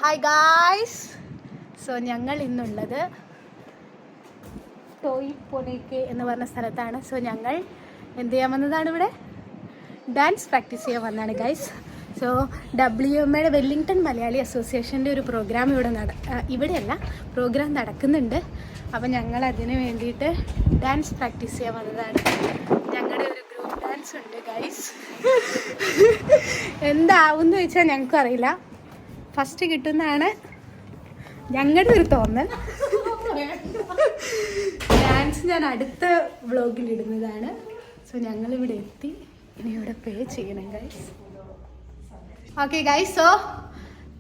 Hi guys. So ഞങ്ങൾ ഇന്നുള്ളത് toy പൊനേക്ക് എന്ന് പറഞ്ഞ സ്ഥലത്താണ്. സോ ഞങ്ങൾ എന്ത് ചെയ്യാൻ വന്നതാണ്? ഇവിടെ ഡാൻസ് പ്രാക്ടീസ് ചെയ്യാൻ വന്നതാണ് guys. So WMA Wellington Malayali അസോസിയേഷൻ്റെ ഒരു പ്രോഗ്രാം ഇവിടെയല്ല പ്രോഗ്രാം നടക്കുന്നുണ്ട്. അപ്പം ഞങ്ങൾ അതിന് വേണ്ടിയിട്ട് ഡാൻസ് പ്രാക്ടീസ് ചെയ്യാൻ വന്നതാണ്. ഞങ്ങളുടെ ഒരു ഗ്രൂപ്പ് ഡാൻസ് ഉണ്ട് ഗൈസ്. എന്താവുമെന്ന് ചോദിച്ചാൽ ഞങ്ങൾക്കും അറിയില്ല. ഫസ്റ്റ് കിട്ടുന്നതാണ് ഞങ്ങളുടെ ഒരു തോന്നൽ. ഡാൻസ് ഞാൻ അടുത്ത വ്ളോഗിൽ ഇടുന്നതാണ്. സോ ഞങ്ങളിവിടെ എത്തി. ഇനി ഇവിടെ പേ ചെയ്യണം ഗൈസ്. ഓക്കെ ഗൈസ്, സോ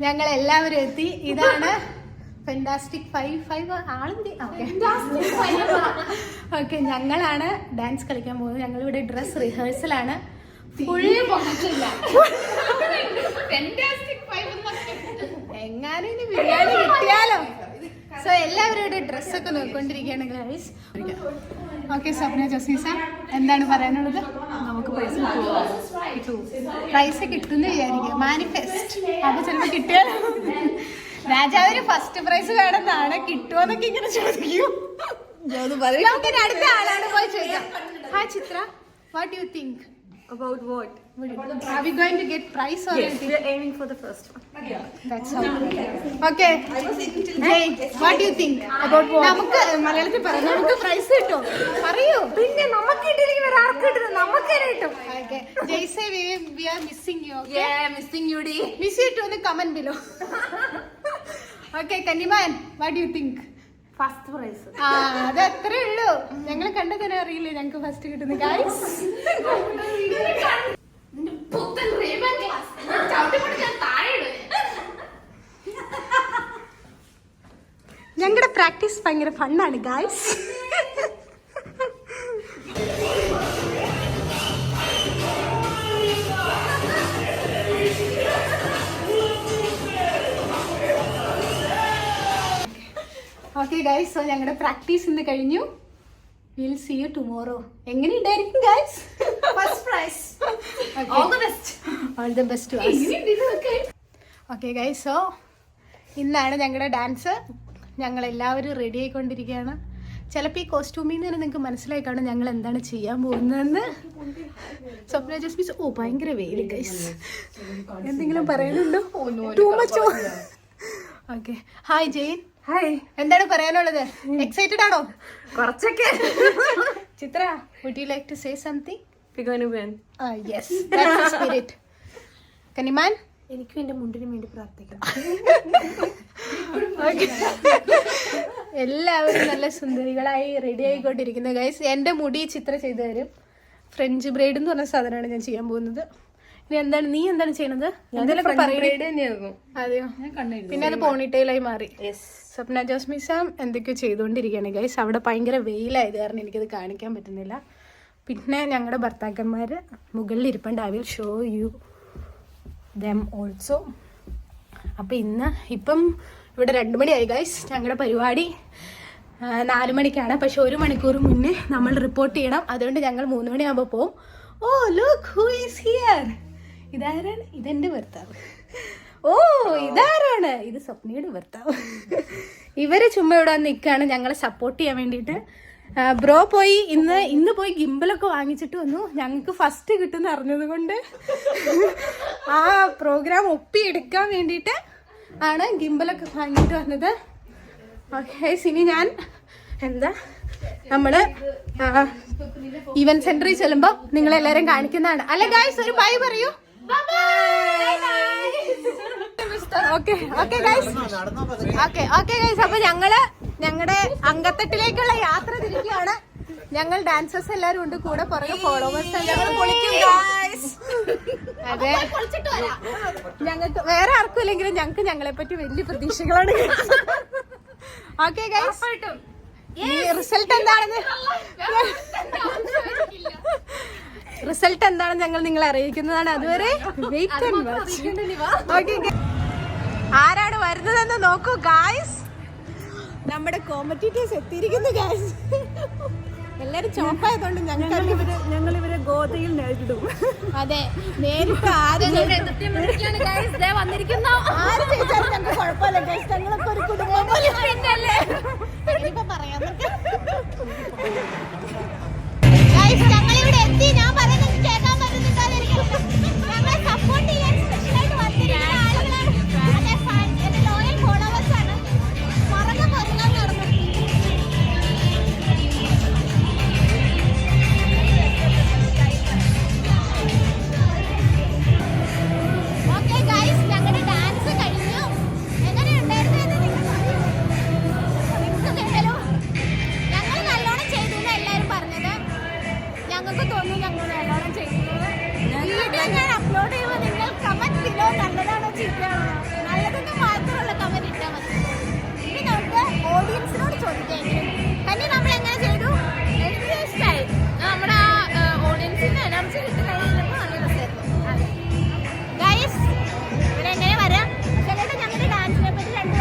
ഞങ്ങൾ എല്ലാവരും എത്തി. ഇതാണ് ഫെന്റാസ്റ്റിക് ഫൈവ് ആളിൻ്റെ. ഓക്കെ ഞങ്ങളാണ് ഡാൻസ് കളിക്കാൻ പോകുന്നത്. ഞങ്ങളിവിടെ ഡ്രസ് റിഹേഴ്സലാണ്. എങ്ങാനും ഇനി ബിരിയാണി കിട്ടിയാലോ. സോ എല്ലാവരും ഇവിടെ ഡ്രസ്സൊക്കെ നോക്കിക്കൊണ്ടിരിക്കുകയാണ് ഗൈസ്. ഓക്കെ സ്വപ്ന ജോസീസ, എന്താണ് പറയാനുള്ളത്? നമുക്ക് പ്രൈസ് കിട്ടുന്ന വിചാരിക്കുക, മാനിഫെസ്റ്റ്. അപ്പൊ ചിലപ്പോൾ കിട്ടിയാലോ. രാജാവിന് ഫസ്റ്റ് പ്രൈസ് വേണമെന്നാണ്. കിട്ടുമോന്നൊക്കെ ഇങ്ങനെ ചോദിക്കും. നമുക്ക് അടുത്ത ആളാണ് പോയി ചോദിക്കാം. Hi Chitra, what you think about what? Are we going to get prize or Yes, we are aiming for the first one. Yeah, that's all. Okay. Hey, what do you think about what? നമുക്ക് മലയാളത്തിൽ പറയാം. നമുക്ക് price കിട്ടും. പറയൂ. പിന്നെ നമുക്ക് കിട്ടിയില്ലെങ്കിൽ വേറെ ആർക്ക് കിട്ടും? നമുക്ക് കിട്ടും. Okay. Jayse, we are missing you. Okay? Yeah, missing you di. Miss you too in the comment below. Okay, Kanniman, what do you think? First prize. അത് അത്രേ ഉള്ളൂ. ഞങ്ങൾ കണ്ട തന്നെ അറിയില്ലേ ഞങ്ങൾക്ക് ഫസ്റ്റ് കിട്ടുന്ന ഗൈസ്. ഞങ്ങളുടെ പ്രാക്ടീസ് ഭയങ്കര ഫണ്ണാണ് ഗൈസ്. ഓക്കെ ഗൈസ്, സോ ഞങ്ങളുടെ പ്രാക്ടീസ് ഇന്ന് കഴിഞ്ഞു. Will see you tomorrow. എങ്ങനെയുണ്ടായിരിക്കും guys? First prize. All the best. All the best to us. Okay guys, so ഇന്നാണ് ഞങ്ങളുടെ ഡാൻസ്. ഞങ്ങൾ എല്ലാവരും റെഡി ആയിക്കൊണ്ടിരിക്കുകയാണ്. ചിലപ്പോൾ ഈ കോസ്റ്റ്യൂമിൽ നിന്ന് തന്നെ നിങ്ങൾക്ക് മനസ്സിലായി കാണും ഞങ്ങൾ എന്താണ് ചെയ്യാൻ പോകുന്നതെന്ന്. സ്വപ്ന ജസ്മിസ്, ഓ ഭയങ്കര വെയിൽ ഗൈസ്. എന്തെങ്കിലും പറയാനുണ്ടോ? Too much. Okay, hi Jain. Hi, എന്താണ് പറയാനുള്ളത്? എക്സൈറ്റഡ് ആണോ? കുറച്ചൊക്കെ. ചിത്ര, would you like to say something? We're going to win. Yes, that's the spirit. Kanniman, എനിക്കും എന്റെ മുണ്ടിന് വേണ്ടി പ്രാർത്ഥിക്കാം. എല്ലാവരും നല്ല സുന്ദരികളായി റെഡി ആയിക്കൊണ്ടിരിക്കുന്ന ഗൈസ്. എൻ്റെ മുടി ചിത്ര ചെയ്തു തരും. ഫ്രഞ്ച് ബ്രൈഡ് എന്ന് പറഞ്ഞ സാധനമാണ് ഞാൻ ചെയ്യാൻ പോകുന്നത്. ഇനി എന്താണ് നീ എന്താണ് ചെയ്യണത്? എന്തെങ്കിലും അതെയോ? പിന്നെ അത് പോണിറ്റെയിലായി മാറി. സ്വപ്ന ജോസ്മിസാം എന്തൊക്കെയോ ചെയ്തുകൊണ്ടിരിക്കുകയാണ് ഗൈസ്. അവിടെ ഭയങ്കര വെയിലായത് കാരണം എനിക്കത് കാണിക്കാൻ പറ്റുന്നില്ല. പിന്നെ ഞങ്ങളുടെ ഭർത്താക്കന്മാർ മുകളിൽ ഇരിപ്പുണ്ട്. I will show you dum also. അപ്പം ഇപ്പം ഇവിടെ 2 മണിയായി ഗൈസ്. ഞങ്ങളുടെ പരിപാടി 4 മണിക്കാണ്. പക്ഷെ 1 മണിക്കൂർ മുന്നേ നമ്മൾ റിപ്പോർട്ട് ചെയ്യണം. അതുകൊണ്ട് ഞങ്ങൾ 3 മണിയാകുമ്പോൾ പോവും. ഓ ലുക്ക് ഹൂ ഈസ് ഹിയർ. ഇതാരാണ്? ഇതെൻ്റെ ഭർത്താവ്. ഓ ഇതാരാണ്? ഇത് സ്വപ്നയുടെ ഭർത്താവ്. ഇവര് ചുമ്മാ ഇവിടെ നിൽക്കുകയാണ് ഞങ്ങളെ സപ്പോർട്ട് ചെയ്യാൻ വേണ്ടിയിട്ട്. ബ്രോ പോയി ഇന്ന് പോയി ഗിംബലൊക്കെ വാങ്ങിച്ചിട്ട് വന്നു. ഞങ്ങൾക്ക് ഫസ്റ്റ് കിട്ടുന്ന അറിഞ്ഞത് കൊണ്ട് ആ പ്രോഗ്രാം ഒപ്പിയെടുക്കാൻ വേണ്ടിയിട്ട് ആണ് ഗിംബലൊക്കെ വാങ്ങിയിട്ട് വന്നത്. ഓക്കെ, ഇനി ഞാൻ നമ്മള് ഈവന്റ് സെന്ററിൽ ചെല്ലുമ്പോൾ നിങ്ങളെല്ലാരും കാണിക്കുന്നതാണ്. അല്ലെ ഗായ്സ്, ഒരു ബൈ പറയൂ. ഓക്കെ ഗൈസ്, അപ്പൊ ഞങ്ങളുടെ അങ്കത്തട്ടിലേക്കുള്ള യാത്ര തിരിക്കുകയാണ്. ഞങ്ങൾ ഡാൻസേഴ്സ് എല്ലാരും ഉണ്ട്, കൂടെ പുറകെ ഫോളോവേഴ്സ്. അതെ, ഞങ്ങൾക്ക് വേറെ ആർക്കും ഇല്ലെങ്കിലും ഞങ്ങൾക്ക് ഞങ്ങളെ പറ്റി വലിയ പ്രതീക്ഷകളാണ്. ഓക്കെ ഗൈസ്, റിസൾട്ട് എന്താണെന്ന് ഞങ്ങൾ നിങ്ങളെ അറിയിക്കുന്നതാണ്. അതുവരെ വെയിറ്റ് ആൻഡ് വാച്ച്. ഓക്കെ, ആരാണ് വരുന്നതെന്ന് നോക്കൂ ഗായ്സ്. നമ്മുടെ കോമ്പറ്റീറ്റേഴ്സ് എത്തിയിരിക്കുന്നു ഗായ്സ്. എല്ലാരും ചോപ്പായതുകൊണ്ട് ഞങ്ങൾ ഇവരെ ഗോതയിൽ നേരിടും. അതെ, നേരിട്ട് ആര് ജയിച്ചാലും ഞങ്ങൾക്ക് കുഴപ്പമില്ല ഗൈസ്, ഞങ്ങളൊക്കെ ഒരു കുടുംബം പോലെ പിന്നല്ലേ. ഇനിയിപ്പോ പറയാം ഗൈസ്, ഞങ്ങളിവിടെ എത്തി. ഞാൻ പറയുന്നത് കേൾക്കാൻ പറ്റുന്നുണ്ടോ ഞങ്ങളെ സപ്പോർട്ട് ചെയ്യാൻ സ്പെഷ്യലായിട്ട് വന്നിരിക്കുന്ന ആളുകളാണ്. അതെ, ഫാൻസ്, എന്റെ ലോയൽ ഫോളോവേഴ്സ് ആണ്. പുറകെ പുറകാൻ നടന്നു. ഓക്കെ ഗൈസ്, ഞങ്ങളുടെ ഡാൻസ് കഴിഞ്ഞു. എങ്ങനെയുണ്ടായിരുന്നു എന്ന് നിങ്ങൾ പറയൂ. നിങ്ങൾക്ക് കേട്ടല്ലോ, ഞങ്ങൾ നല്ലോണം ചെയ്തു എന്ന് എല്ലാവരും പറഞ്ഞത്. ഞങ്ങൾക്ക് തോന്നുന്നു ഞങ്ങൾ നല്ലോണം ചെയ്തു. വീഡിയോ ഞാൻ അപ്ലോഡ് ചെയ്യുമ്പോൾ നിങ്ങൾ കമന്റ് ബിലോ നല്ലതാണോ ചീത്തയാണോ, നല്ലതെന്ന് മാത്രമുള്ള കമന്റ് ഇട്ടാൽ മതി. ഇനി നമുക്ക് ഓഡിയൻസിനോട് ചോദിക്കാം. തന്നെ നമ്മൾ എങ്ങനെ ചെയ്തു? എനിക്ക് ഇഷ്ടമായി. നമ്മുടെ ആ ഓഡിയൻസിന് എനർജി കിട്ടി കഴിഞ്ഞപ്പോൾ നല്ല രസമായിരുന്നു. ഗൈസ്, ഇവിടെ എങ്ങനെ വരാം? ചിലത് ഞങ്ങളുടെ ഡാൻസിനെ പറ്റി രണ്ട്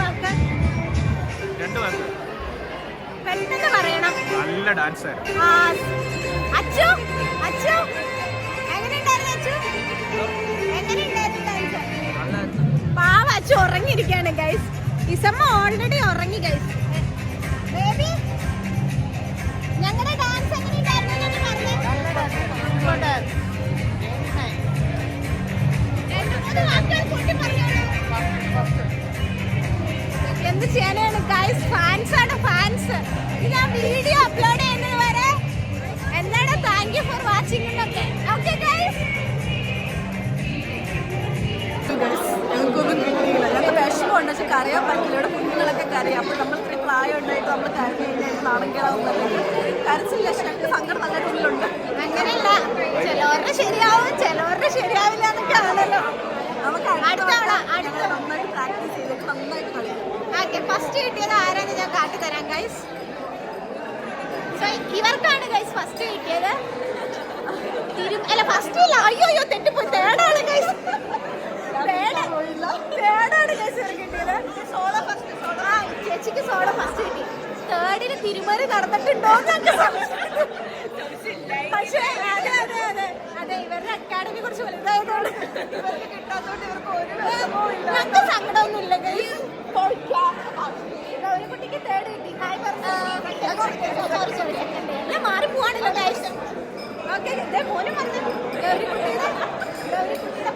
വാക്ക് പെട്ടെന്ന് പറയണം. നല്ല ഡാൻസ്. അച്ചു, അച്ചു എങ്ങനെയുണ്ടായിരുന്നു? അച്ചു എങ്ങനെയുണ്ടായിരുന്നു ഡാൻസ്? പാവ അച്ചു ഉറങ്ങിയിരിക്കുകയാണ് ഗൈസ്. ഇസമ്മ ഓൾറെഡി ഉറങ്ങി ഗൈസ്. ബേബി, ഞങ്ങളുടെ ഡാൻസ് എങ്ങനെയുണ്ടായിരുന്നു എന്ന് പറഞ്ഞേ. എന്ത് ചെയ്യാനാണ് ഗൈസ്, ഫാൻസ് ആണ് ഫാൻസ്. ഇത് ആ വീഡിയോ അപ്ലോഡ് ചെയ്യുന്നത് വരെ എന്താണ് താങ്ക് യു ഫോർ വാച്ചിങ് എന്നൊക്കെ. ഓക്കെ ഗൈസ്, ഞങ്ങൾക്കൊന്നും കിട്ടിയില്ല. ഞങ്ങൾക്ക് വിഷമമുണ്ട്, പക്ഷെ കരയാൻ പറ്റില്ല. ഇവിടെ കുഞ്ഞുങ്ങളൊക്കെ കരയാം. അപ്പോൾ നമ്മൾ ഇത്രയും പ്രായം ഉണ്ടായിട്ട് നമ്മൾ കരഞ്ഞു കഴിഞ്ഞാൽ നാണം കേടാവും. കരച്ചില്ല, പക്ഷെ ഞങ്ങൾക്ക് സങ്കടം നല്ല ഉള്ളിലുണ്ട്. അങ്ങനെയല്ല, ചിലവരുടെ ശരിയാവും ചിലവരുടെ ശരിയാവില്ല എന്നൊക്കെ ആണല്ലോ. നമുക്ക് അടുത്ത തവണ നന്നായിട്ട് പ്രാക്ടീസ് ചെയ്തിട്ട് നന്നായിട്ട് കളിക്കും. ഓക്കെ, ഫസ്റ്റ് കിട്ടിയത് ആരാന്ന് ഞാൻ കാട്ടിത്തരാം ഗൈസ്. ഇവർക്കാണ് ഗൈസ് ഫസ്റ്റ് കിട്ടിയത്. അല്ല, ഫസ്റ്റ് ഇല്ല, അയ്യോ തെറ്റിപ്പോയി. തേർഡാണ് ഗൈസ്, തേർഡാണ് ഗൈസ് ഇവർക്ക് കിട്ടിയത്. Solo first. ആ, ചേച്ചിക്ക് സോളോ ഫസ്റ്റ് കിട്ടി. തേർഡിന് തിരുമറി നടന്നിട്ടുണ്ടോ പക്ഷേ അതെ അതെ അതെ അതെ ഇവരുടെ അക്കാഡമി കുറച്ച് വലുതായതുകൊണ്ട് ഇവർക്ക് കിട്ടാത്തതുകൊണ്ട് ഇവർക്ക് ഒരു ഞങ്ങൾക്ക് സങ്കടമൊന്നുമില്ല ഗൈസ്. ഒരു കുട്ടിക്ക് തേർഡ് കിട്ടി. സോറി മാറി പോവാണല്ലോ ഗൈസ്. ഓക്കെ, മോനും പറഞ്ഞു ഒരു കുട്ടിയുടെ